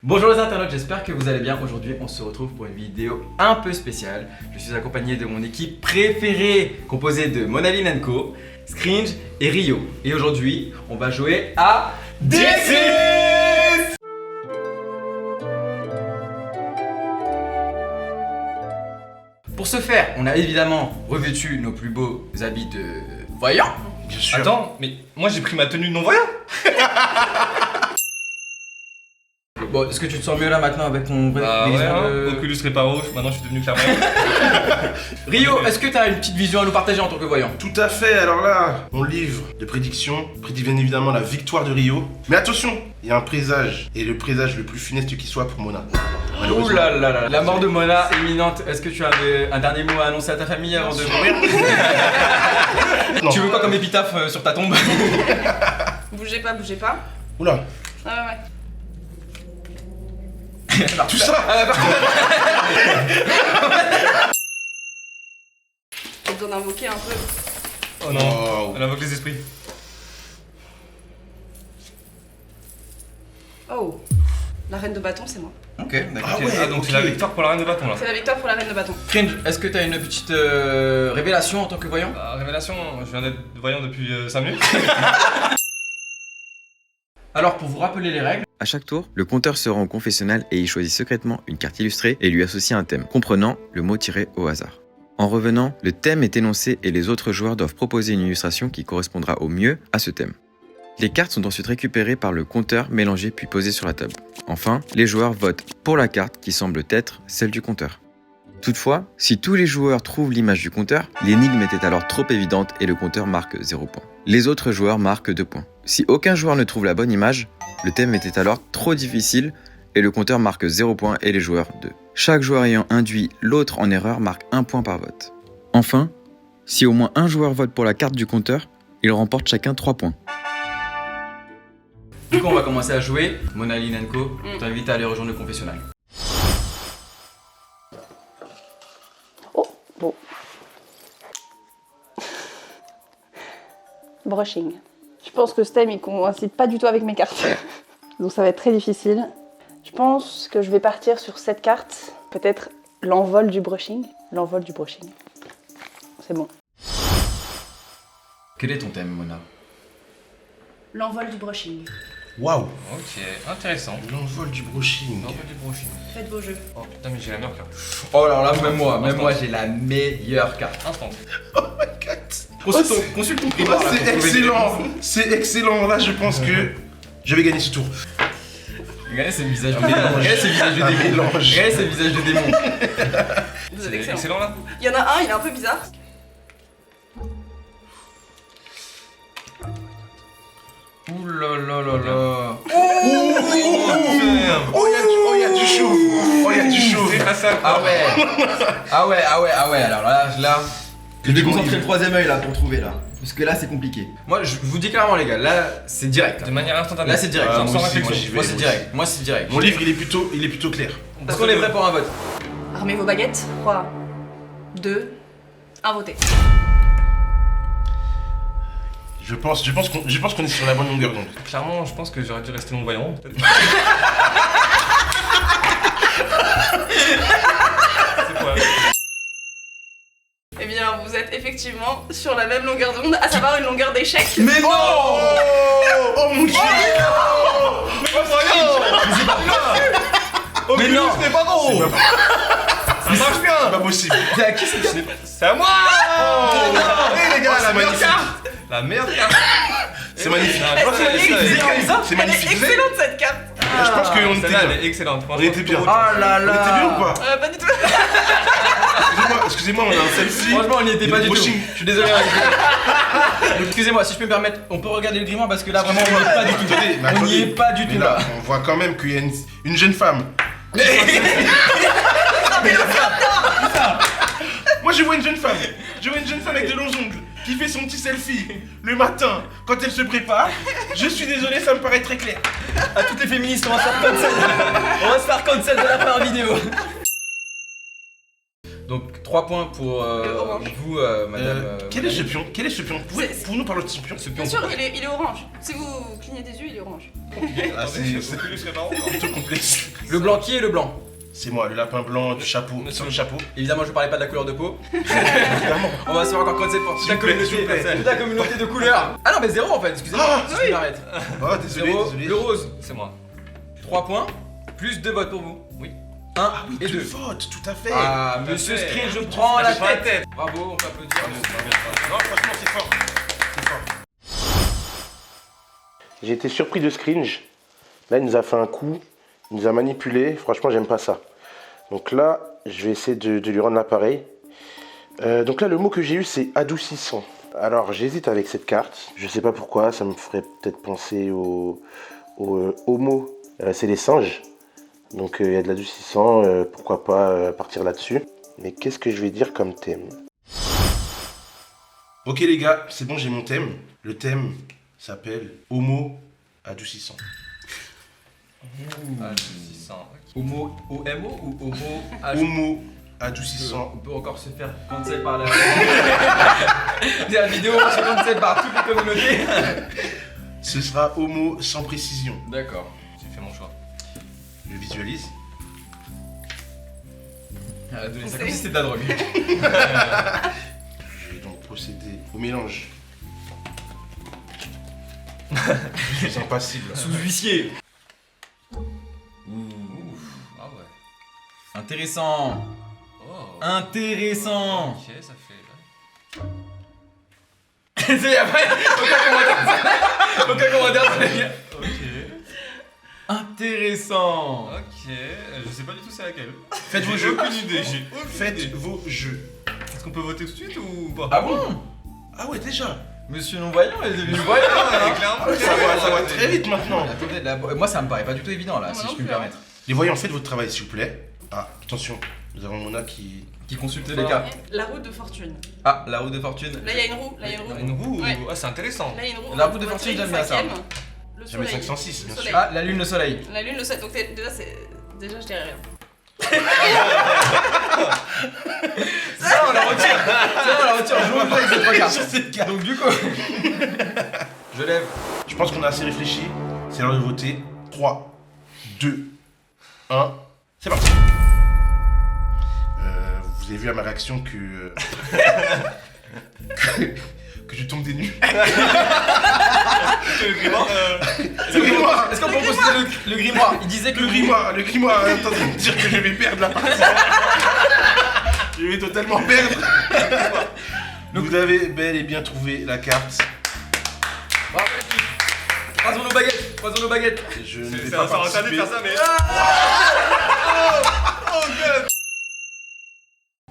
Bonjour les internautes, j'espère que vous allez bien. Aujourd'hui on se retrouve pour une vidéo un peu spéciale. Je suis accompagné de mon équipe préférée, composée de Monaline & Co, Scringe et Rio. Et aujourd'hui on va jouer à This Is. Pour ce faire, on a évidemment revêtu nos plus beaux habits de voyants. Bien sûr. Attends, mais moi j'ai pris ma tenue de non-voyant. Bon, est-ce que tu te sens mieux là maintenant avec ton déguisement de... Oculus Reparo, maintenant je suis devenu clairement. Rio, est-ce que tu as une petite vision à nous partager en tant que voyant? Tout à fait, alors là, mon livre de prédiction prédit bien évidemment la victoire de Rio. Mais attention, il y a un présage, et le présage le plus funeste qui soit pour Mona. Ouh là là là, la mort de Mona imminente. Est-ce que tu as un dernier mot à annoncer à ta famille avant de mourir? Non. Tu veux quoi comme épitaphe sur ta tombe? Bougez pas, bougez pas. Oula, Ouais, ouais. tout ça. J'ai besoin d'invoquer un peu. Oh non, Wow. elle invoque les esprits. Oh, la reine de bâton, c'est moi. Ok, d'accord. Ah ouais, Donc ok. c'est la victoire pour la reine de bâton là. C'est la victoire pour la reine de bâton. Cringe, est-ce que tu as une petite révélation en tant que voyant? Révélation, je viens d'être voyant depuis 5 minutes. Alors pour vous rappeler les règles, À chaque tour, le compteur se rend au confessionnal et y choisit secrètement une carte illustrée et lui associe un thème, comprenant le mot tiré au hasard. En revenant, le thème est énoncé et les autres joueurs doivent proposer une illustration qui correspondra au mieux à ce thème. Les cartes sont ensuite récupérées par le compteur, mélangées puis posées sur la table. Enfin, les joueurs votent pour la carte qui semble être celle du compteur. Toutefois, si tous les joueurs trouvent l'image du compteur, l'énigme était alors trop évidente et le compteur marque 0 points. Les autres joueurs marquent 2 points. Si aucun joueur ne trouve la bonne image, le thème était alors trop difficile et le compteur marque 0 points et les joueurs 2. Chaque joueur ayant induit l'autre en erreur marque 1 point par vote. Enfin, si au moins un joueur vote pour la carte du compteur, ils remportent chacun 3 points. du coup on va commencer à jouer. Monaline & Co, je t'invite à aller rejoindre le confessionnal. Oh, bon. Brushing. Je pense que ce thème il coïncide pas du tout avec mes cartes. Donc ça va être très difficile. Je pense que je vais partir sur cette carte. Peut-être l'envol du brushing. L'envol du brushing. C'est bon. Quel est ton thème, Mona? L'envol du brushing. Waouh. Ok, intéressant. L'envol du brushing. L'envol du brushing. Faites vos jeux. Oh putain, mais j'ai la meilleure carte. Oh alors là, même moi j'ai la meilleure carte. Instant. Oh my god. Consulte ton Oh, prix. c'est excellent. C'est excellent. Là, je pense que je vais gagner ce tour. Regardez ce visage de démon. Regardez ce visage de Un démon. mélange. Regardez ce visage de démon. Vous C'est êtes excellent. excellent là. Il y en a un, il est un peu bizarre. Ouh là là là là. Oh, il y a du chaud. Oh, il y a du chaud. C'est ça. Ah ouais. Alors là. Je vais concentrer le troisième œil là pour trouver là. Parce que là c'est compliqué. Moi je vous dis clairement les gars, là c'est direct. De manière instantanée. Là c'est direct. Ah, sans moi aussi, réflexion. moi, j'y vais, Moi c'est moi direct. Moi c'est direct. Mon livre, il est plutôt clair. Est-ce qu'on est prêt pour un vote? Armez vos baguettes. 3, 2, 1, votez. Je pense qu'on est sur la bonne longueur d'onde. Clairement, je pense que j'aurais dû rester non-voyant. C'est quoi? Eh bien, vous êtes effectivement sur la même longueur d'onde, à savoir une longueur d'échec. Mais non. Oh mon dieu. Mais non. C'est pas drôle. Ça marche bien. C'est pas possible. C'est à qui cette carte? C'est à moi. Eh les gars, Oh, la meilleure magnifique. carte. La meilleure carte. C'est magnifique. Elle est C'est Elle est magnifique. excellente cette carte. Je pense qu'on était Celle-là, bien. elle est excellente. On était bien. Ah là On là. était bien ou pas? Pas du tout. Excusez-moi, on a un selfie. Franchement on n'y était Et pas le du tout. brushing. Je suis désolé. Donc, excusez-moi si je peux me permettre, on peut regarder le grimoire parce que là vraiment on n'y est pas du tout. Attendez, mais On n'y est attendez. pas du Mais tout là, là. on voit quand même qu'il y a une jeune femme. Moi je vois une jeune femme. Je vois une jeune femme avec de longs ongles qui fait son petit selfie le matin quand elle se prépare. Je suis désolé, ça me paraît très clair. À toutes les féministes, on va se faire cancel. On va se faire cancel de la première vidéo. Donc 3 points pour vous, madame. Quel est ce pion? Quel est ce pion? Pouvez-nous parler de ce pion? Bien sûr, il est orange. Si vous clignez des yeux, il est orange. Ah, c'est Oculus Reparo. plutôt complexe. Le blanc, qui est le blanc? C'est moi, le lapin blanc du chapeau, sur le chapeau. Évidemment, je parlais pas de la couleur de peau. Évidemment. On va se faire encore cancel pour toute la S'il vous plaît, communauté, s'il vous plaît. toute la communauté de couleurs. Ah non, mais 0 en fait, excusez-moi. Ah, si je m'arrête. Oh, désolé, 0, désolé. le rose, C'est moi. 3 points, plus 2 votes pour vous. Oui. 1 Ah oui, et tu 2. votes, tout à fait. Ah, monsieur Screen, je prends Ah, la je prends la tête. tête. Bravo, on peut applaudir. Non, franchement, c'est fort. C'est fort. J'ai été surpris de Scringe. Là, il nous a fait un coup. Il nous a manipulé. Franchement, j'aime pas ça. Donc là, je vais essayer de lui rendre l'appareil. Donc là, le mot que j'ai eu, c'est adoucissant. Alors, j'hésite avec cette carte. Je sais pas pourquoi. Ça me ferait peut-être penser au homo. C'est les singes. Donc, il y a de l'adoucissant. Pourquoi pas partir là-dessus. Mais qu'est-ce que je vais dire comme thème? Ok les gars, c'est bon, j'ai mon thème. Le thème s'appelle homo adoucissant. Adoucissant. Homo, O-M-O ou Homo H? Homo adoucissant. On peut encore se faire cancel par la... la vidéo, on se fait cancel par toutes les communautés. Ce sera homo sans précision. D'accord. J'ai fait mon choix. Je visualise. Ça comme si c'était de la drogue. Je vais donc procéder au mélange. Je suis impassible. Sous huissier. Ouf. Ah ouais. Intéressant. Oh. Intéressant. Ok, ça fait. C'est après, aucun commentaire sur les gars. Ok. Intéressant. Ok. Je sais pas du tout c'est laquelle. Faites vos J'ai jeux. aucune idée. J'ai aucune Faites idée. vos jeux. Est-ce qu'on peut voter tout de suite ou pas? Ah bon? Ah ouais, déjà. Monsieur non-voyant est devenu voyant. Ouais, hein. clairement. Ça va très vite maintenant. Attendez, moi ça me paraît pas du tout évident là, si je puis me permettre. Les voyants, faites votre travail s'il vous plaît. Ah, attention. Nous avons Mona qui... Qui consulte les cartes. La roue de fortune. Ah, la roue de fortune. Là, il y a une roue. Là, il y a une roue. Une roue. Ouais. Ah, c'est intéressant. Là, il y a une roue. La roue de On va fortune, tirer j'aime bien ça. cinquième. Le Jamais soleil. 506, bien Le sûr. soleil. Ah, la lune, le soleil. La lune, le soleil. Donc déjà, c'est... Déjà, je dirais rien. Ça, on la retire. Ça, on la retire. Je vous avec ces 3 cartes. Sur cette carte. Donc du coup, je lève. Je pense qu'on a assez réfléchi. C'est l'heure de voter. 3, 2, 1. C'est parti. Vous avez vu à ma réaction que je tombe des nues. Le grimoire, Le grimoire. Est-ce qu'on peut considérer le grimoire? Il disait que Le grimoire est en train de dire que je vais perdre la partie. Je vais totalement perdre. Vous avez bel et bien trouvé la carte. Bravo, l'équipe. Croisons nos baguettes. Croisons nos baguettes. Je ne vais C'est pas un interdit de participer. faire ça, mais. Oh god.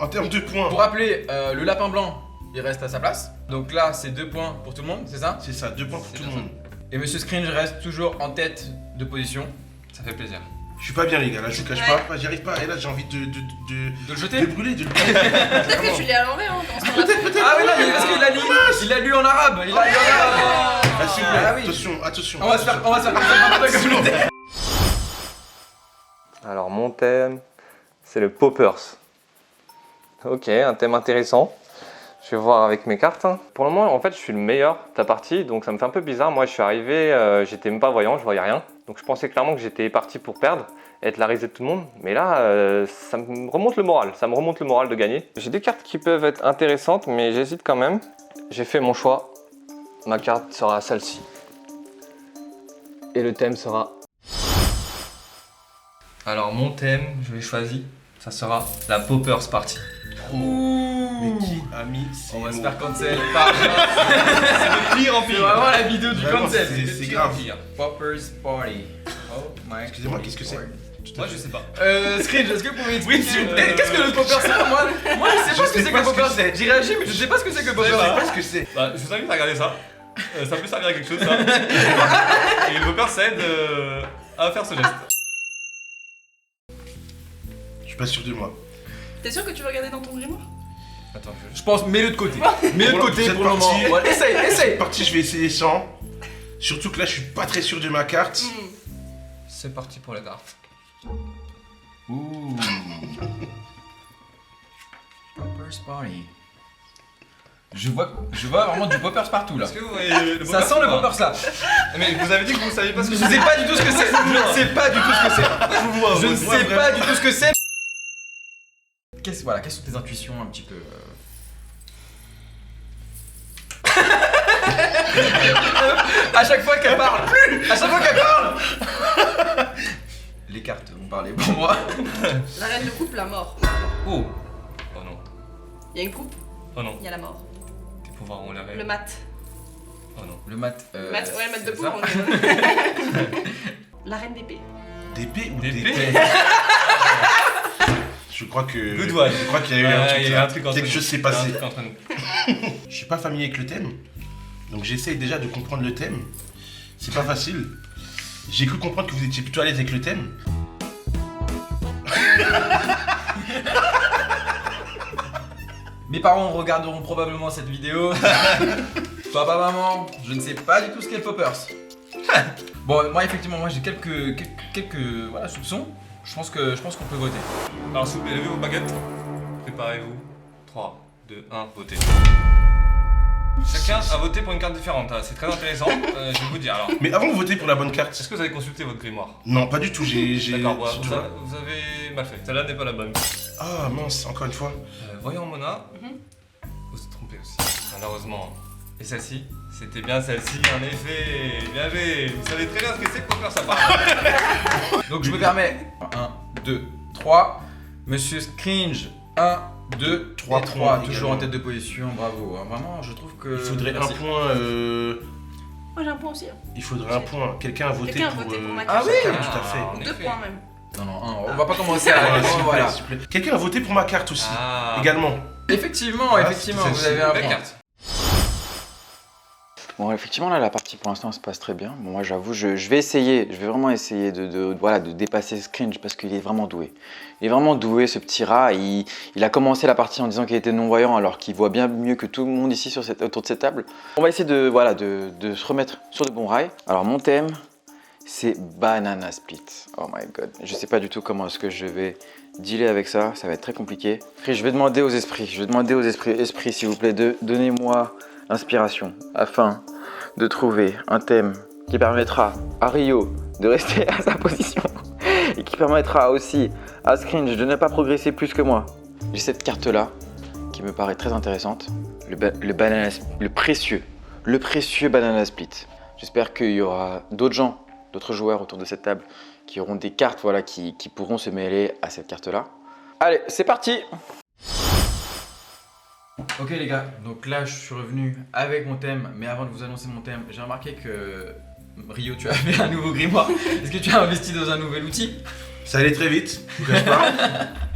En termes de points, Pour rappeler, le lapin blanc, il reste à sa place. Donc là, c'est 2 points pour tout le monde, c'est ça? c'est ça, 2 points pour C'est tout le bien monde. Et Monsieur Scringe reste toujours en tête de position. Ça fait plaisir. Je suis pas bien les gars, là je vous cache pas, j'y arrive pas. Et là j'ai envie de De le de jeter? brûler, de le Peut-être que tu l'es à l'envers, hein, dans ce temps-là. Ah oui, non, mais parce qu'il a lu, il a lu en arabe. Il a lu en arabe. Ah, s'il vous plaît, Ah oui. attention, attention. On va se faire comme ça par la communauté. Alors mon thème, c'est le poppers. Ok, un thème intéressant. Je vais voir avec mes cartes. Pour le moment, en fait, je suis le meilleur de la partie, donc ça me fait un peu bizarre. Moi, je suis arrivé, j'étais même pas voyant, je voyais rien. Donc je pensais clairement que j'étais parti pour perdre, être la risée de tout le monde. Mais là, ça me remonte le moral. Ça me remonte le moral de gagner. J'ai des cartes qui peuvent être intéressantes, mais j'hésite quand même. J'ai fait mon choix. Ma carte sera celle-ci. Et le thème sera... Alors, mon thème, je l'ai choisi. Ça sera la Poppers Party. Mais qui a mis ces On va se mots? faire cancel par. Pire en C'est vraiment la vidéo du Vraiment, cancel. c'est grave. Poppers Party. Oh my. Excusez-moi, qu'est-ce que c'est? Moi, je sais pas. Scringe, est-ce que vous pouvez expliquer s'il vous plaît. qu'est-ce que le popper c'est? Moi je sais pas ce que c'est que le popper. J'y réagis mais je sais pas ce que c'est que le popper. Je sais pas ce que c'est. Bah, je vous invite à regarder ça. Ça peut servir à quelque chose, ça. Et le Popper, ça aide à faire ce geste. Je suis pas sûr de moi. T'es sûr que tu veux regarder dans ton grimoire? Attends, Je pense mets-le de côté. Mets-le de Pour côté cette pour le moment. partie- Ouais, essaye, essaye. Cette partie, je vais essayer sans. Surtout que là, je suis pas très sûr de ma carte. c'est parti pour les cartes. Ouh. Poppers Party. Je vois vraiment du poppers partout là. Est-ce que vous voyez le Ça poppers sent ou le pas? poppers là. Mais vous avez dit que vous saviez pas ce Je que sais pas du tout ce que c'est. Je ne sais pas du tout ce que c'est. Je ne sais pas du tout ce que c'est. Voilà, quelles sont tes intuitions un petit peu À chaque fois qu'elle parle. Les cartes vont parler pour moi. La reine de coupe, la mort. Oh. Oh non. Il y a une coupe, Oh non. il y a la mort. Tes pouvoirs ont l'air. Le mat. Oh non. Le mat. Ouais, mat de c'est coupe. ça. On est... La reine d'épée. D'épée ou D'épée. d'épée? Je crois que. Good one. Je crois qu'il y a eu Il y a un truc entre quelque nous. chose s'est Il y a un passé. truc entre nous. Je suis pas familier avec le thème, donc j'essaye déjà de comprendre le thème. C'est pas facile. J'ai cru comprendre que vous étiez plutôt à l'aise avec le thème. Mes parents regarderont probablement cette vidéo. Papa, maman, je ne sais pas du tout ce qu'est le poppers. Bon, moi effectivement, j'ai quelques voilà, soupçons. Je pense qu'on peut voter. Alors s'il vous plaît, levez vos baguettes. Préparez-vous. 3, 2, 1, votez. Chacun a voté pour une carte différente, hein. C'est très intéressant. Je vais vous dire alors. Mais avant de voter pour la bonne carte. Est-ce que vous avez consulté votre grimoire? Non, pas du tout. D'accord, voilà, tu vois. vous avez mal fait. Celle-là n'est pas la bonne. Ah mince, encore une fois. Voyons Mona. Vous vous trompez aussi, malheureusement. Et celle-ci? C'était bien celle-ci, en effet. Bien joué. Vous savez très bien ce que c'est pour faire ça part. Donc je me permets. 1, 2, 3. Monsieur Scringe. 1, 2, 3 3. points Toujours en également. tête de position, bravo. Vraiment, je trouve que. Il faudrait Merci. un point. Moi j'ai un point aussi. Hein. Il faudrait un point. Quelqu'un a voté Quelqu'un a pour. voté pour ma Ah carte. oui, tout à fait. en 2 effet. points même. Non, non, on va pas commencer à. Ouais, s'il vous plaît, voilà. s'il vous plaît. Quelqu'un a voté pour ma carte aussi. Ah. Également. Effectivement, Ah, effectivement, c'est vous celle-ci. avez un Belle point. carte. Bon, effectivement, là, la partie pour l'instant se passe très bien. Bon, moi, j'avoue, je vais vraiment essayer de dépasser Scringe parce qu'il est vraiment doué. Il est vraiment doué, ce petit rat. Il a commencé la partie en disant qu'il était non-voyant alors qu'il voit bien mieux que tout le monde ici autour de cette table. On va essayer de se remettre sur de bons rails. Alors, mon thème, c'est Banana Split. Oh my god. Je sais pas du tout comment est-ce que je vais dealer avec ça. Ça va être très compliqué. Et je vais demander aux esprits. Esprits, s'il vous plaît, donnez-moi inspiration afin de trouver un thème qui permettra à Rio de rester à sa position et qui permettra aussi à Scringe de ne pas progresser plus que moi. J'ai cette carte là qui me paraît très intéressante, le précieux Banana Split. J'espère qu'il y aura d'autres joueurs autour de cette table qui auront des cartes voilà, qui pourront se mêler à cette carte là. Allez, c'est parti! Ok les gars, donc là je suis revenu avec mon thème, mais avant de vous annoncer mon thème, j'ai remarqué que Rio, tu as fait un nouveau grimoire. Est-ce que tu as investi dans un nouvel outil? Ça allait très vite, je vous cache pas.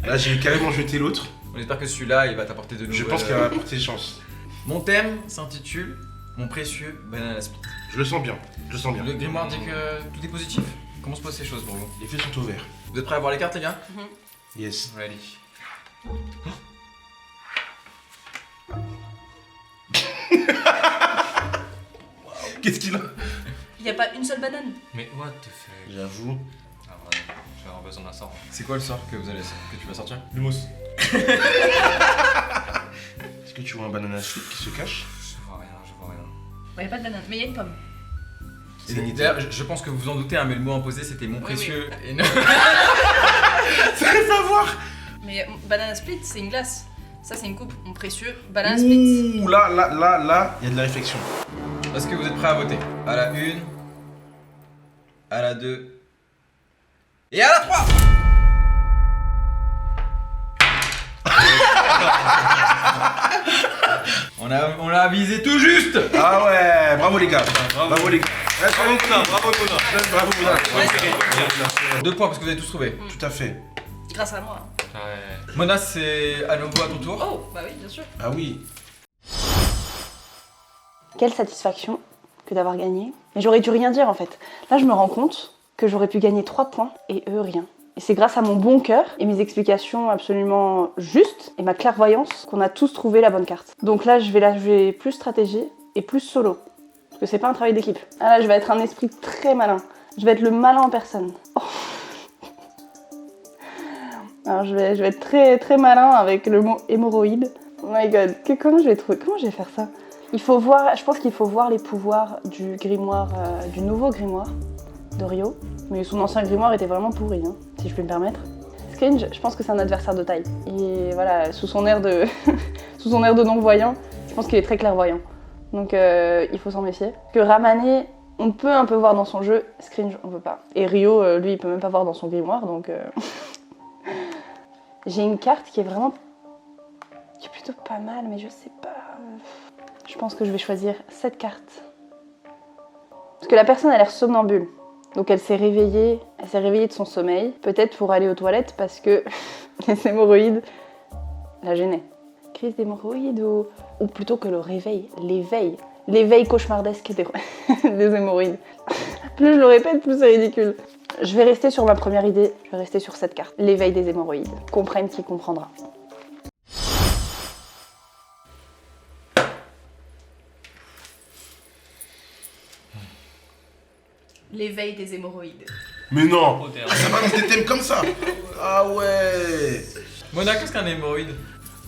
Là, j'ai carrément jeté l'autre. On espère que celui-là il va t'apporter de nouvelles. Je pense qu'il va apporter chance. Mon thème s'intitule Mon précieux Banana Split. Je le sens bien. Je le sens bien. Le grimoire dit que tout est positif. Comment se passent ces choses pour vous? Les feux sont ouverts. Vous êtes prêts à voir les cartes les gars? Yes. Ready. Qu'est-ce qu'il a? Il n'y a pas une seule banane. Mais what the fuck? J'avoue. Ah ouais, je vais avoir besoin d'un sort. C'est quoi le sort que tu vas sortir? Du mousse. Est-ce que tu vois un banana split qui se cache? Je vois rien. Il n'y a pas de banane, mais il y a une pomme. C'est une idée. D'ailleurs, je pense que vous vous en doutez, hein, mais le mot imposé c'était mon Oui, précieux. Et non- Ça fait pas voir. Mais banana split, c'est une glace. Ça, c'est une coupe. Mon précieux banana split. Ouh, là, il y a de la réflexion. Est-ce que vous êtes prêts à voter? À la 1, à la 2 et à la 3. On l'a visé tout juste. Ah ouais, bravo les gars. Bravo les gars. Bravo Mona, bravo Mona. Bravo Mouna. Ouais. 2 points parce que vous avez tous trouvé. Tout à fait. Grâce à moi. Hein. Ouais. Mona, c'est à nouveau à ton tour. Oh, bah oui, bien sûr. Ah oui. Quelle satisfaction que d'avoir gagné. Mais j'aurais dû rien dire en fait. Là, je me rends compte que j'aurais pu gagner 3 points et eux rien. Et c'est grâce à mon bon cœur et mes explications absolument justes et ma clairvoyance qu'on a tous trouvé la bonne carte. Donc là, je vais jouer plus stratégie et plus solo. Parce que c'est pas un travail d'équipe. Ah là, je vais être un esprit très malin. Je vais être le malin en personne. Oh. Alors je vais être très très malin avec le mot hémorroïde. Oh my god, comment je vais trouver? Comment je vais faire ça? Il faut voir, je pense qu'il faut voir les pouvoirs du grimoire, du nouveau grimoire de Rio. Mais son ancien grimoire était vraiment pourri, hein, si je puis me permettre. Scringe, je pense que c'est un adversaire de taille. Et voilà, sous son air de, sous son air de non-voyant, je pense qu'il est très clairvoyant. Donc il faut s'en méfier. Que Ramane, on peut un peu voir dans son jeu, Scringe, on peut pas. Et Rio, lui, il peut même pas voir dans son grimoire, donc... J'ai une carte qui est vraiment... qui est plutôt pas mal, mais je sais pas... Je pense que je vais choisir cette carte. Parce que la personne a l'air somnambule. Donc elle s'est réveillée de son sommeil, peut-être pour aller aux toilettes parce que les hémorroïdes la gênaient. Crise d'hémorroïdes ou plutôt que le réveil, l'éveil cauchemardesque des, des hémorroïdes. Plus je le répète, plus c'est ridicule. Je vais rester sur ma première idée, je vais rester sur cette carte, l'éveil des hémorroïdes. Comprenne qui comprendra. L'éveil des hémorroïdes. Mais non. Oh, t'es un- Ah, ça balance des thèmes comme ça. Ah ouais. Mona, qu'est-ce qu'un hémorroïde?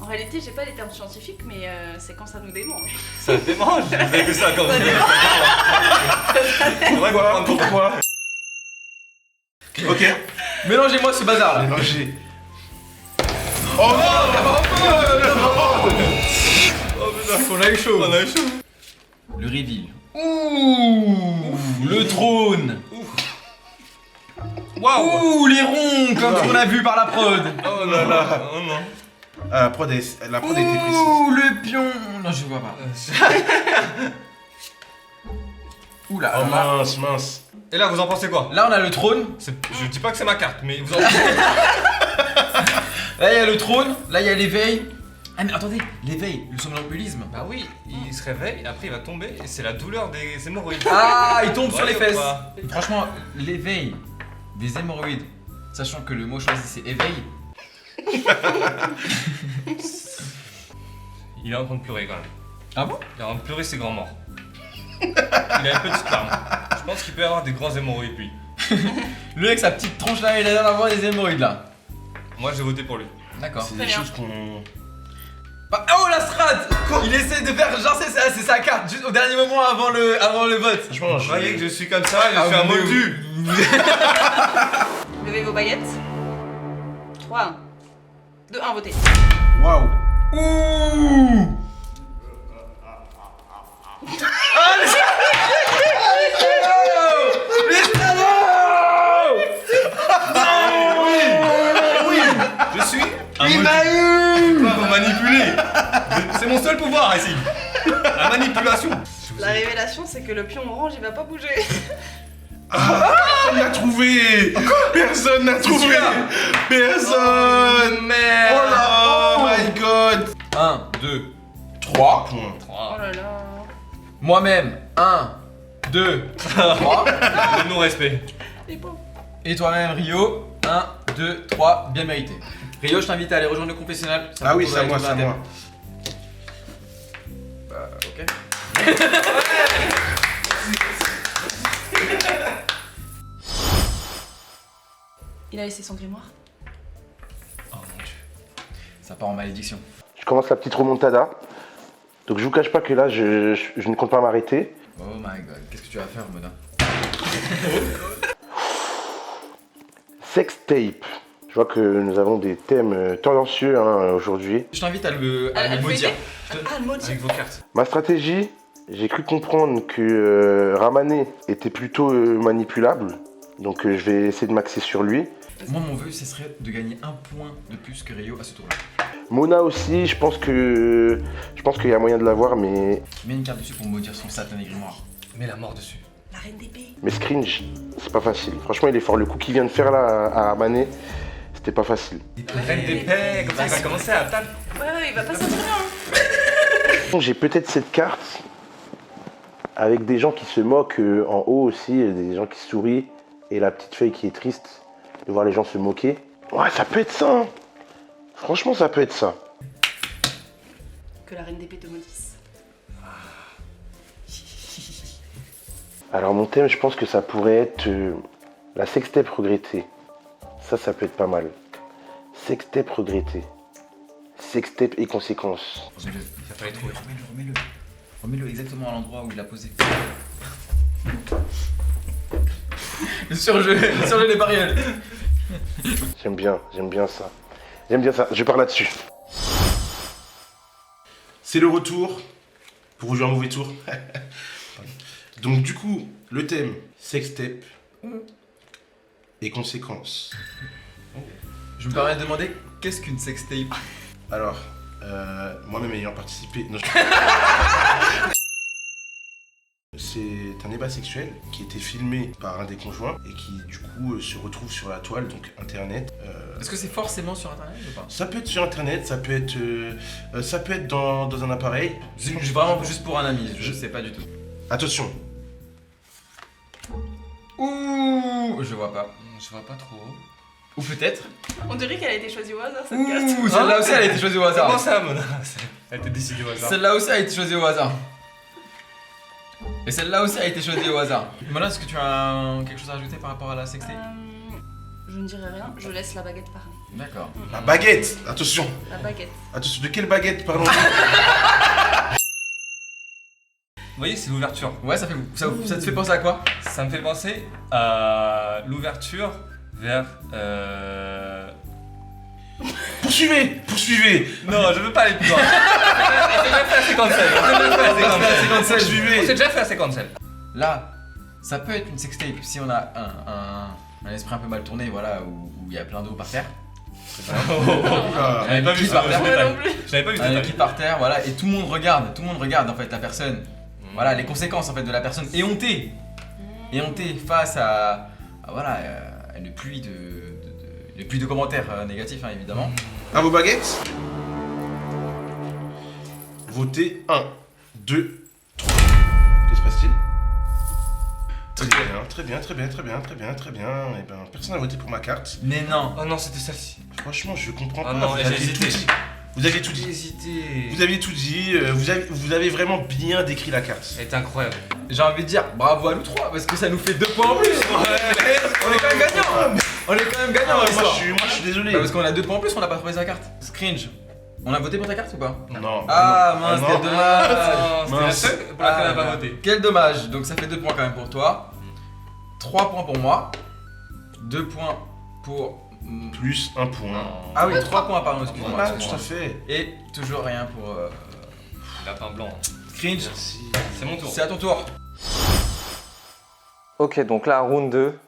En réalité, j'ai pas les termes scientifiques, mais c'est quand ça nous démange. Ça te démange. Vous avez vu ça quand Ça même. démange. C'est vrai qu'on va prendre Pourquoi? Ok. Mélangez-moi ce bazar là. Mélangé. Oh non. On a eu chaud. On a eu chaud. Le reveal. Ouh, le trône. Waouh. Ouh, les ronds, comme ce qu'on a vu par la prod. Oh là là. Oh non. Ah, la prod était précise. Ouh, le pion. Non, je vois pas. Ouh là, Oh là. mince. Et là, vous en pensez quoi? Là, on a le trône. Je dis pas que c'est ma carte, mais vous en pensez quoi? Là, il y a le trône. Là, il y a l'éveil. Ah, mais attendez, l'éveil, le somnambulisme. Bah oui, il se réveille, après il va tomber, et c'est la douleur des hémorroïdes. Ah, il tombe sur les Ouais, ou fesses. pas? Franchement, l'éveil des hémorroïdes, sachant que le mot choisi c'est éveil. Il est en train de pleurer quand même. Ah bon? Il est en train de pleurer ses grands morts. Il a une petite larme. Je pense qu'il peut y avoir des grands hémorroïdes lui. Lui avec sa petite tronche là, il a l'air d'avoir des hémorroïdes là. Moi j'ai voté pour lui. D'accord. C'est Très des bien. choses qu'on. Bah, oh la strat! Il essaie de faire genre c'est sa carte juste au dernier moment avant le vote. Franchement, Vous voyez que je suis comme ça, je Ah, suis un mais moldu. Levez vos baguettes. 3, 1. 2, 1, votez. Waouh. Ouh! Je suis un moldu. Je peux pas vous manipuler. C'est mon seul pouvoir ici. La manipulation. La révélation, c'est que le pion orange, il va pas bouger. Personne n'a trouvé. Personne n'a trouvé. celui-là. Personne. Merde! Oh là. Oh my god. 1, 2, 3. Point. Oh là là. Moi-même, 1, 2, 3. Le non-respect. Les pauvres. Et toi-même, Rio, 1, 2, 3, bien mérité. Rio, je t'invite à aller rejoindre le confessionnal. Ça Ah me oui, propose c'est à avec moi, ton c'est à baptême. moi. Bah, ok. Il a laissé son grimoire. Oh mon dieu. Ça part en malédiction. Je commence la petite remontada. Donc je vous cache pas que là, je ne compte pas m'arrêter. Oh my god, qu'est-ce que tu vas faire, Mona? Sex tape. Je vois que nous avons des thèmes tendancieux aujourd'hui. Je t'invite à le le maudire. fouetter. Ah, le maudit. Avec vos cartes. Ma stratégie, j'ai cru comprendre que Ramane était plutôt manipulable. Donc je vais essayer de m'axer sur lui. Moi, mon vœu, ce serait de gagner un point de plus que Rio à ce tour-là. Mona aussi, je pense qu'il y a moyen de l'avoir, mais Mets une carte dessus pour maudire son satané grimoire. Mets la mort dessus. La reine d'épée. Scringe, c'est pas facile. Franchement, il est fort. Le coup qu'il vient de faire là à Ramane, c'était pas facile. La reine d'épée, comme ça il va commencer à taper. Ouais, il va pas sortir bien. J'ai peut-être cette carte avec des gens qui se moquent en haut aussi, des gens qui sourient, et la petite feuille qui est triste de voir les gens se moquer. Ouais, ça peut être ça. Hein. Franchement, ça peut être ça. Que la reine d'épée te maudisse. Alors mon thème, je pense que ça pourrait être la sextape regrettée. Ça peut être pas mal. Sextape regrettée. sextape et conséquences. Remets-le. Il va pas les trouver. Remets-le. Remets-le exactement à l'endroit où il l'a posé. Le surjeu des barrières. J'aime bien ça. J'aime bien ça, je pars là-dessus. C'est le retour pour vous jouer un mauvais tour. Donc du coup, le thème sextape et conséquences. Je me permets de demander qu'est-ce qu'une sextape? Alors, moi-même ayant participé... Non, c'est un débat sexuel qui a été filmé par un des conjoints et qui du coup se retrouve sur la toile, donc internet. Est-ce que c'est forcément sur internet ou pas? Ça peut être sur internet, ça peut être dans un appareil. Vraiment juste pour un ami, je sais pas du tout. Attention, Ouh, je vois pas. Je vois pas trop. Ou peut-être. On dirait qu'elle a été choisie au hasard cette carte. Ouh, celle-là aussi elle a été choisie au hasard. Comment ça, Mona? Elle a été décidée au hasard. Celle-là aussi a été choisie au hasard. Et celle-là aussi a été choisie au hasard. Mona, est-ce que tu as quelque chose à ajouter par rapport à la sextape? Je ne dirai rien, je laisse la baguette parler. D'accord. la baguette. Attention, La baguette. attention. De quelle baguette parlons-nous? Vous voyez, c'est l'ouverture. Ouais, ça te fait penser à quoi? Ça me fait penser à l'ouverture vers. Poursuivez. Non, je veux pas aller plus loin. On s'est déjà fait la séquence celle. Poursuivez. On s'est déjà fait la séquence celle. Là, ça peut être une sextape si on a un esprit un peu mal tourné, voilà, où il y a plein d'eau par terre. Oula. J'avais pas vu Qui ce par terre. détail. non plus. J'avais pas vu ce Un détail. équipe par terre, voilà, et tout le monde regarde en fait la personne. Voilà, les conséquences en fait de la personne éhontée face à voilà, à une pluie de commentaires négatifs, hein, évidemment. À vos baguettes. Votez 1, 2, 3. Que se passe-t-il? Très bien. Et ben, personne n'a voté pour ma carte. Mais non. Oh non, c'était celle-ci. Franchement, je comprends Ah pas. non, vous j'ai aviez hésité. tout dit. Vous aviez tout dit. hésité. Vous aviez tout dit. Vous avez vraiment bien décrit la carte. Elle est incroyable. J'ai envie de dire bravo à nous trois parce que ça nous fait 2 points en plus. On est quand même gagnants. On est quand même gagnants dans l'histoire. Moi, je suis désolé. Bah, parce qu'on a 2 points en plus, on n'a pas trouvé sa carte. Scringe. On a voté pour ta carte ou pas? Non. Ah mince, non. quel dommage. C'était la seule pour laquelle elle n'a pas voté. Quel dommage. Donc ça fait 2 points quand même pour toi. 3 points pour moi. 2 points pour... Plus 1 point. Ah oui, 3 points, pardon, excuse-moi. Ah, tout à fait. Et toujours rien pour Lapin blanc. Cringe. Merci. C'est mon tour. C'est à ton tour. Ok, donc là, round 2,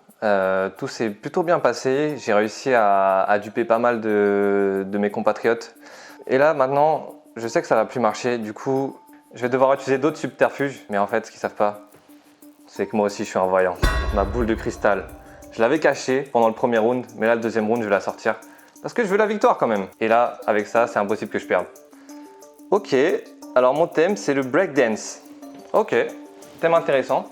tout s'est plutôt bien passé. J'ai réussi à duper pas mal de mes compatriotes. Et là, maintenant, je sais que ça va plus marcher. Du coup, je vais devoir utiliser d'autres subterfuges. Mais en fait, ce qu'ils savent pas, c'est que moi aussi, je suis un voyant. Ma boule de cristal, je l'avais cachée pendant le premier round. Mais là, le deuxième round, je vais la sortir. Parce que je veux la victoire quand même. Et là, avec ça, c'est impossible que je perde. Ok, alors mon thème, c'est le breakdance. Ok, thème intéressant.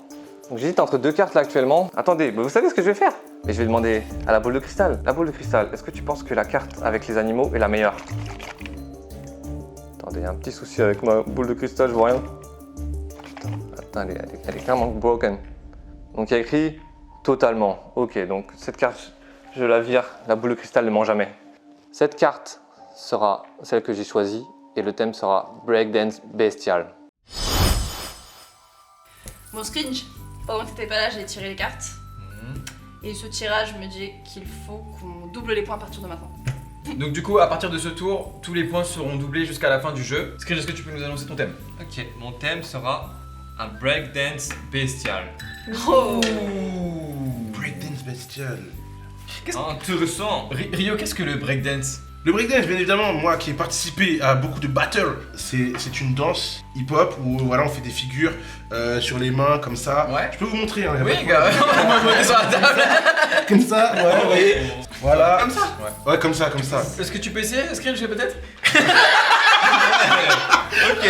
Donc j'hésite entre 2 cartes là actuellement. Attendez, mais vous savez ce que je vais faire? Et je vais demander à la boule de cristal. La boule de cristal, est-ce que tu penses que la carte avec les animaux est la meilleure? Attendez, il y a un petit souci avec ma boule de cristal, je vois rien. Putain, attends, elle est clairement broken. Donc il y a écrit totalement. Ok, donc cette carte, je la vire. La boule de cristal ne ment jamais. Cette carte sera celle que j'ai choisie et le thème sera breakdance bestial. Bon, Scringe, pendant que t'étais pas là, j'ai tiré les cartes. Et ce tirage me dit qu'il faut qu'on double les points à partir de maintenant. Donc du coup, à partir de ce tour, tous les points seront doublés jusqu'à la fin du jeu. Scringe, est-ce que tu peux nous annoncer ton thème? Ok, mon thème sera un breakdance bestial. Oh Breakdance bestial. Intéressant. Rio, qu'est-ce que le breakdance? Le breakdance, bien évidemment, moi qui ai participé à beaucoup de battles, c'est une danse hip-hop où voilà, on fait des figures sur les mains comme ça. Ouais. Je peux vous montrer, hein, y a pas Oui, de gars, on va monter sur la table. Comme ça, ouais, vous voyez. Voilà. Comme ça? Ouais, comme ça, comme ça. Est-ce que tu peux essayer, Scringe, peut-être? Ok,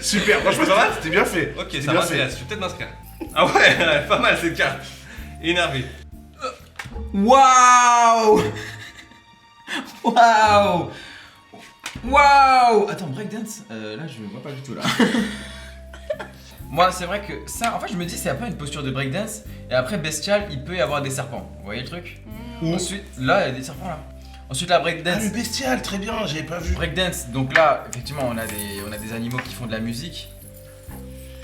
Super, franchement, Ça va c'était bien fait. ok, C'était ça bien m'intéresse. Je vais peut-être m'inscrire. Ah ouais, pas mal cette carte. Énervé. Waouh. Waouh. Waouh. Attends, breakdance, là je vois pas du tout là. Moi c'est vrai que ça, en fait je me dis c'est un peu une posture de breakdance. Et après bestial, il peut y avoir des serpents. Vous voyez le truc? Ensuite, là il y a des serpents là. Ensuite la Ah, breakdance. le bestial, très bien, j'avais pas vu. Breakdance, donc là, effectivement, on a des animaux qui font de la musique.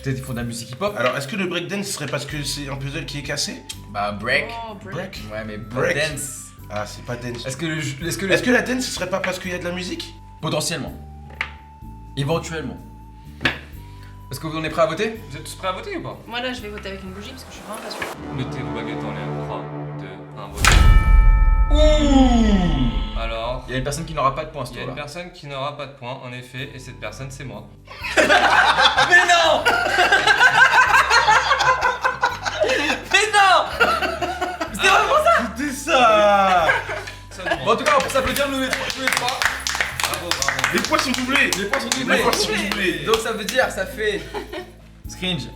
Peut-être qu'ils font de la musique hip-hop. Alors, est-ce que le breakdance serait parce que c'est un puzzle qui est cassé? Bah, break. Oh, break. Break. Ouais, mais Break. breakdance. Ah, c'est pas dance. Est-ce que le. Est-ce que la dance, ce serait pas parce qu'il y a de la musique? Potentiellement. Éventuellement. Est-ce que vous en êtes prêts à voter? Vous êtes tous prêts à voter ou pas? Moi là, je vais voter avec une bougie parce que je suis vraiment pas sûre. Mettez vos baguettes en l'air. 3, 2, 1, vote. Ouh! Alors, Il y a une personne qui n'aura pas de points ce il y a une tour-là. personne qui n'aura pas de points, en effet, et cette personne, c'est moi. Mais non! Mais non! C'était vraiment ça! C'était ça! Bon, en tout cas, on peut s'applaudir tous les trois. Bravo, bravo. Les points sont doublés! Les points sont Les doublés. points sont doublés! Donc ça veut dire, ça fait. Scringe.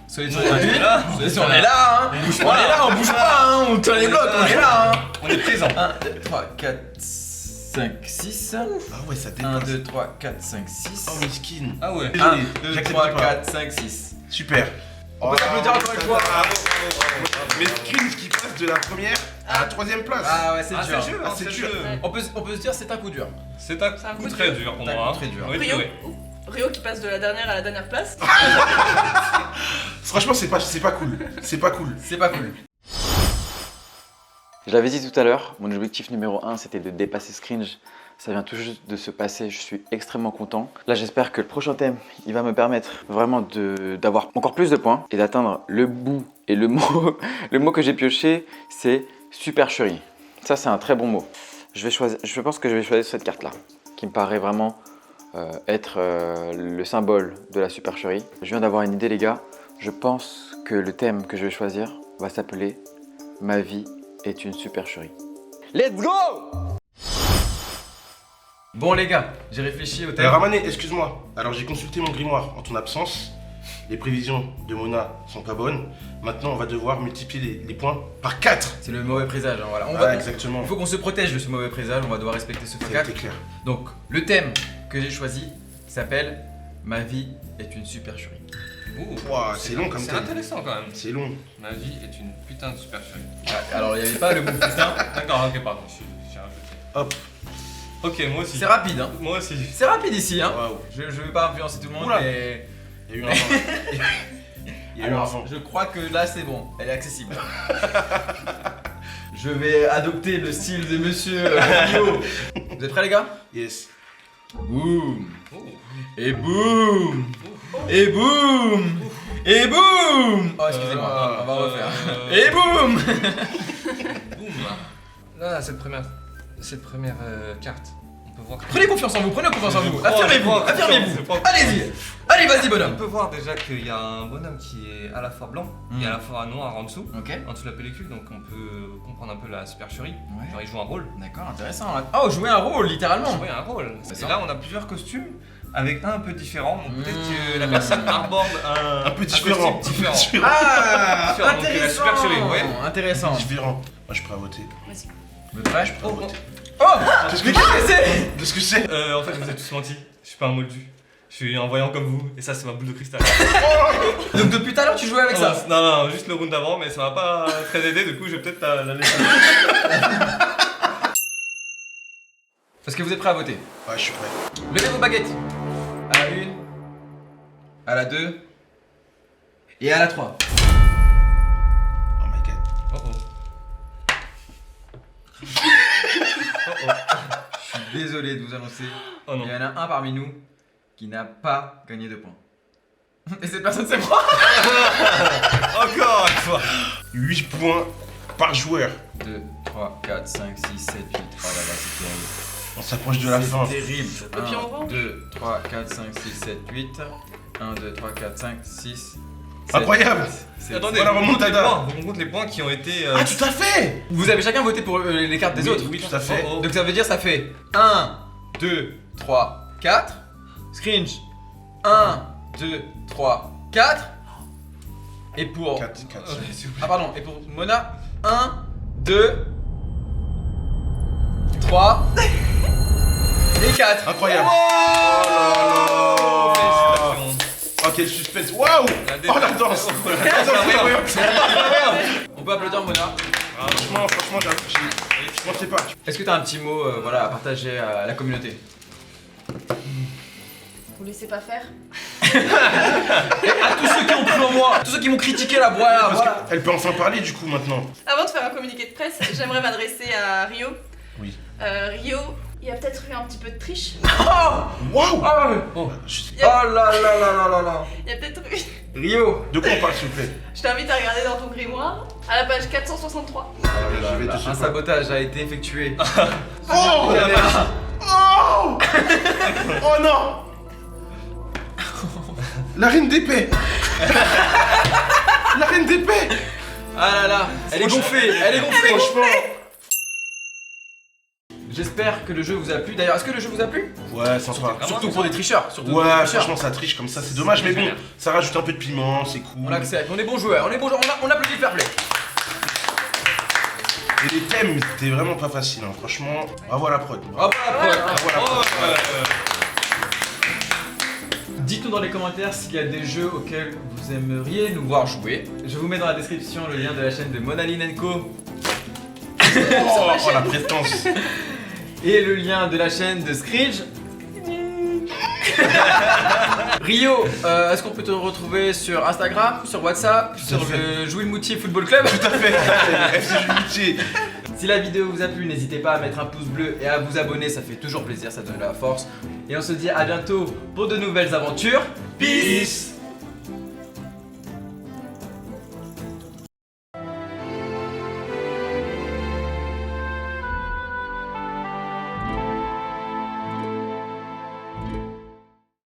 Soyez sur Ouais, on est là. on est là, hein! On est là, on bouge pas, hein! On tient les blocs, on est là, hein! On est présent. 1, 2, 3, 4, 5, 6. Ah ouais, ça 1, dépasse. 2, 3, 4, 5, 6. Oh, miskin. Ah ouais. 1, Désolé, 2, j'accepte 3, pas. 4, 5, 6. Super. On peut s'applaudir encore une fois. Mais Screens qui passe de la première à la troisième place. Ah ouais, c'est Ah, dur. c'est dur, Ah, hein, c'est c'est dur. dur. On peut se dire c'est un coup dur. C'est un C'est un coup coup très dur. dur pour C'est un moi. coup très dur. Oui, Rio, oui. Rio qui passe de la dernière à la dernière place. Franchement, c'est pas cool. C'est pas cool. C'est pas cool. Je l'avais dit tout à l'heure, mon objectif numéro 1 c'était de dépasser Scringe. Ça vient tout juste de se passer, je suis extrêmement content. Là j'espère que le prochain thème, il va me permettre vraiment d'avoir encore plus de points et d'atteindre le bout. Et le mot, le mot que j'ai pioché, c'est supercherie. Ça c'est un très bon mot. Je pense que je vais choisir cette carte-là, qui me paraît vraiment être le symbole de la supercherie. Je viens d'avoir une idée les gars, je pense que le thème que je vais choisir va s'appeler « Ma vie est une supercherie ». Let's go! Bon les gars, j'ai réfléchi au thème. Ramané, excuse-moi. Alors j'ai consulté mon grimoire en ton absence. Les prévisions de Mona sont pas bonnes. Maintenant, on va devoir multiplier les points par 4. C'est le mauvais présage, hein, voilà. Exactement. Il faut qu'on se protège de ce mauvais présage, on va devoir respecter ce Ça a cas. été clair. Donc, le thème que j'ai choisi s'appelle Ma vie est une supercherie. Ouh, Ouah, c'est long comme C'est thème. intéressant quand même. C'est long. Ma vie est une putain de supercherie. Ah, alors, il n'y avait pas le mot putain. D'accord, ok, pardon, j'ai rajouté. Hop. Ok, moi aussi. C'est rapide, hein. Moi aussi. C'est rapide ici, hein. Waouh. Je vais pas influencer tout le monde, Oula. mais. Il y a eu un vent. Il y a eu un Alors, vent. je crois que là c'est bon, elle est accessible. Je vais adopter le style de monsieur Rio. Vous êtes prêts les gars? Yes. Boum. Oh. Et boum. Et boum. Et boum. Oh excusez-moi, on va refaire. Et boum. Boum. Là, cette première carte, on peut voir. Prenez confiance en vous, prenez confiance en vous. Je prends Affirmez-vous, confiance, affirmez-vous. je prends Allez-y. Allez, vas-y On bonhomme. peut voir déjà qu'il y a un bonhomme qui est à la fois blanc et à la fois noir en dessous Ok. de la pellicule, donc on peut comprendre un peu la supercherie. Ouais. Genre il joue un rôle. D'accord, intéressant. Oh, jouer un rôle littéralement. Oui, un rôle. C'est Et ça. là on a plusieurs costumes avec un peu différent, donc peut-être que la Mmh. personne arborde Un peu différent. costume différent. Différent. Ah, Différent, donc, la intéressant. supercherie, ouais. Intéressant. Différent. Moi, je suis prêt à voter. Vas-y. Vous êtes prêts? Je suis prêt à voter. Oh. Qu'est-ce Mais que qu'est-ce que c'est? De ce que c'est En fait vous êtes tous mentis, je suis pas un moldu. Je suis un voyant comme vous, et ça c'est ma boule de cristal. Donc depuis tout à l'heure tu jouais avec ça? Non, juste le round d'avant, mais ça m'a pas très aidé, du coup je vais peut-être la laisser. Est-ce que vous êtes prêts à voter? Ouais, je suis prêt. Levez vos baguettes. À la 1, à la 2 et à la 3. Oh my god. Oh oh. Je suis désolé de vous annoncer, Oh non. il y en a un parmi nous qui n'a pas gagné de points. Et cette personne c'est moi. Encore une fois. 8 points par joueur. 2, 3, 4, 5, 6, 7, 8. Oh là là, c'est terrible. On s'approche de la fin. C'est terrible. Papillon 1, orange. 2, 3, 4, 5, 6, 7, 8. 1, 2, 3, 4, 5, 6. Incroyable. Attendez, Voilà, on compte les remontada. points, on compte les points qui ont été. Ah, tout à fait. Vous avez chacun voté pour les cartes des Oui, autres. oui, tout à fait. Oh, oh. Donc ça veut dire ça fait 1, 2, 3, 4. Scringe. 1, 2, 3, 4. Et pour. 4, 4. Ah pardon, et pour Mona, 1, 2, 3 et 4. Incroyable. Oh là là. Félicitations. Oh, quel suspense. Waouh. La Oh, la danse. Oh, la danse, On peut applaudir Mona. Franchement, je pensais pas. Est-ce que tu as un petit mot voilà, à partager à la communauté? Vous laissez pas faire. À tous ceux qui ont cru en moi, tous ceux qui m'ont critiqué là, voilà, voilà. Elle peut enfin parler du coup maintenant. Avant de faire un communiqué de presse, j'aimerais m'adresser à Rio. Oui. Rio, il y a peut-être eu un petit peu de triche. Waouh. Oh Je sais- là là là là là là. Il y a peut-être eu. Rio. De quoi on parle s'il vous plaît? Je t'invite à regarder dans ton grimoire, à la page 463. Je vais te Un secouer. sabotage a été effectué. Oh Oh Oh non. La reine d'épée. La reine d'épée. Ah là là, elle est gonflée, elle est gonflée. Franchement. J'espère que le jeu vous a plu. D'ailleurs, est-ce que le jeu vous a plu? Ouais, sympa. Surtout pour des tricheurs. Surtout pour des Ouais, tricheurs. franchement, ça triche comme ça, c'est dommage, mais bon, ça rajoute un peu de piment, c'est cool. On accepte, on est bons joueurs, on applaudit le fair play. Et les thèmes, c'était vraiment pas facile, hein. Franchement, bravo à la prod. Bravo à la prod. Bravo à la prod. Dites-nous dans les commentaires s'il y a des jeux auxquels vous aimeriez nous voir jouer. Je vous mets dans la description le lien de la chaîne de Monaline Co. Oh, la prestance. Et le lien de la chaîne de Scringe. Rio, est-ce qu'on peut te retrouver sur Instagram, sur WhatsApp, sur le Jouy le Moutier Football Club? Tout à fait. FC Jubilé. Si la vidéo vous a plu, n'hésitez pas à mettre un pouce bleu et à vous abonner, ça fait toujours plaisir, ça donne de la force. Et on se dit à bientôt pour de nouvelles aventures. Peace.